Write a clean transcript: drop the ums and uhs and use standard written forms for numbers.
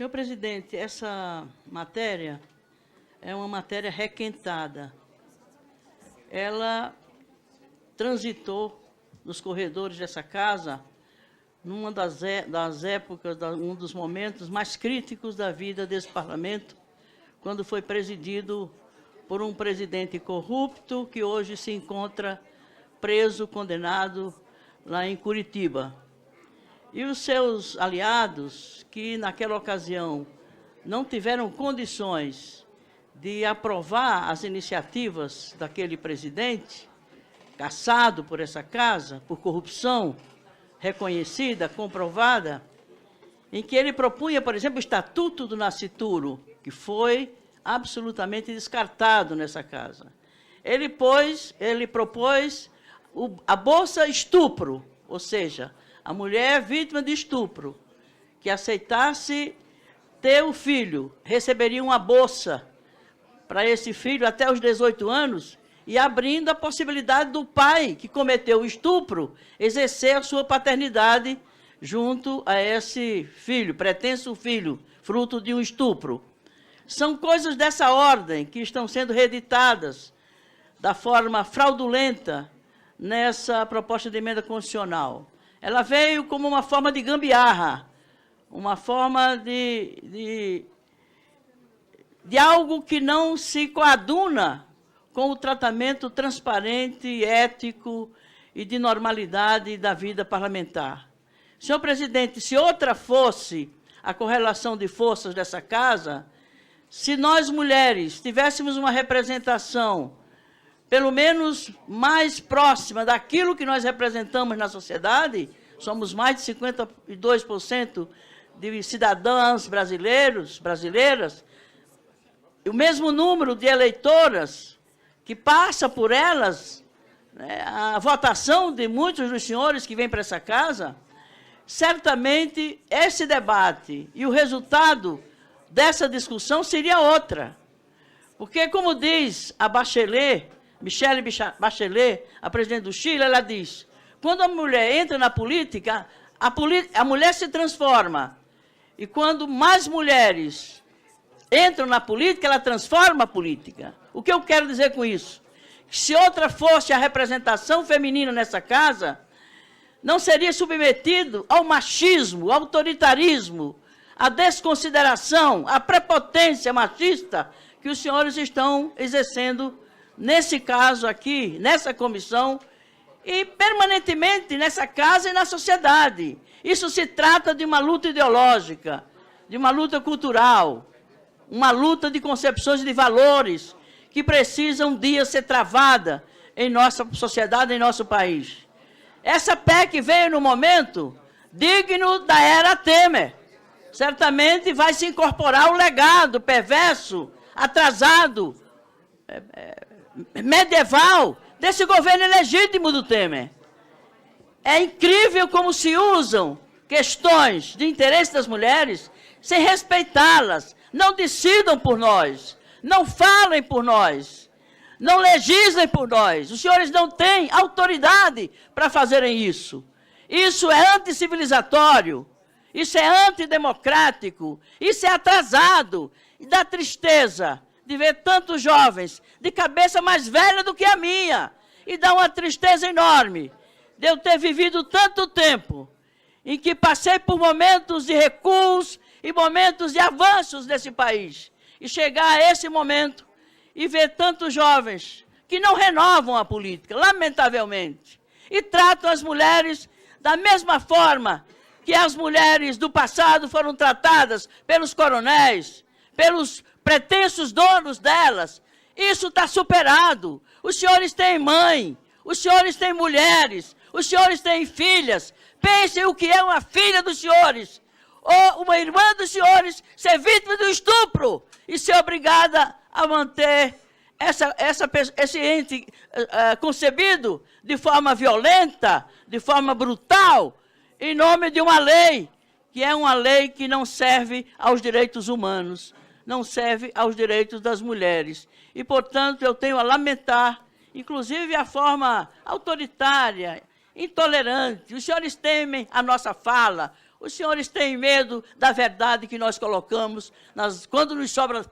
Senhor presidente, essa matéria é uma matéria requentada. Ela transitou nos corredores dessa casa numa das épocas, um dos momentos mais críticos da vida desse parlamento, quando foi presidido por um presidente corrupto que hoje se encontra preso, condenado lá em Curitiba. E os seus aliados, que naquela ocasião não tiveram condições de aprovar as iniciativas daquele presidente, caçado por essa casa, por corrupção reconhecida, comprovada, em que ele propunha, por exemplo, o Estatuto do Nascituro, que foi absolutamente descartado nessa casa. Ele propôs a Bolsa Estupro, ou seja, a mulher vítima de estupro, que aceitasse ter o filho, receberia uma bolsa para esse filho até os 18 anos, e abrindo a possibilidade do pai que cometeu o estupro exercer a sua paternidade junto a esse filho, pretenso filho, fruto de um estupro. São coisas dessa ordem que estão sendo reeditadas da forma fraudulenta nessa proposta de emenda constitucional. Ela veio como uma forma de gambiarra, uma forma de algo que não se coaduna com o tratamento transparente, ético e de normalidade da vida parlamentar. Senhor presidente, se outra fosse a correlação de forças dessa casa, se nós mulheres tivéssemos uma representação pelo menos mais próxima daquilo que nós representamos na sociedade, somos mais de 52% de cidadãs brasileiras, o mesmo número de eleitoras que passa por elas, né, a votação de muitos dos senhores que vêm para essa casa, certamente esse debate e o resultado dessa discussão seria outra. Porque, como diz a Michelle Bachelet, a presidente do Chile, ela diz, quando a mulher entra na política, a mulher se transforma. E quando mais mulheres entram na política, ela transforma a política. O que eu quero dizer com isso? Se outra fosse a representação feminina nessa casa, não seria submetido ao machismo, ao autoritarismo, à desconsideração, à prepotência machista que os senhores estão exercendo nesse caso aqui, nessa comissão, e permanentemente nessa casa e na sociedade. Isso se trata de uma luta ideológica, de uma luta cultural, uma luta de concepções de valores que precisa um dia ser travada em nossa sociedade, em nosso país. Essa PEC veio no momento digno da era Temer. Certamente vai se incorporar o legado perverso, atrasado, medieval, desse governo ilegítimo do Temer. É incrível como se usam questões de interesse das mulheres sem respeitá-las, não decidam por nós, não falem por nós, não legislem por nós. Os senhores não têm autoridade para fazerem isso. Isso é anticivilizatório, isso é antidemocrático, isso é atrasado. E dá tristeza de ver tantos jovens de cabeça mais velha do que a minha. E dá uma tristeza enorme de eu ter vivido tanto tempo em que passei por momentos de recuos e momentos de avanços desse país. E chegar a esse momento e ver tantos jovens que não renovam a política, lamentavelmente, e tratam as mulheres da mesma forma que as mulheres do passado foram tratadas pelos coronéis, pelos pretensos donos delas. Isso está superado. Os senhores têm mãe, os senhores têm mulheres, os senhores têm filhas. Pensem o que é uma filha dos senhores, ou uma irmã dos senhores ser vítima do estupro e ser obrigada a manter esse ente concebido de forma violenta, de forma brutal, em nome de uma lei, que é uma lei que não serve aos direitos humanos, não serve aos direitos das mulheres. E, portanto, eu tenho a lamentar, inclusive, a forma autoritária, intolerante. Os senhores temem a nossa fala, Os senhores têm medo da verdade que nós colocamos, quando nos sobra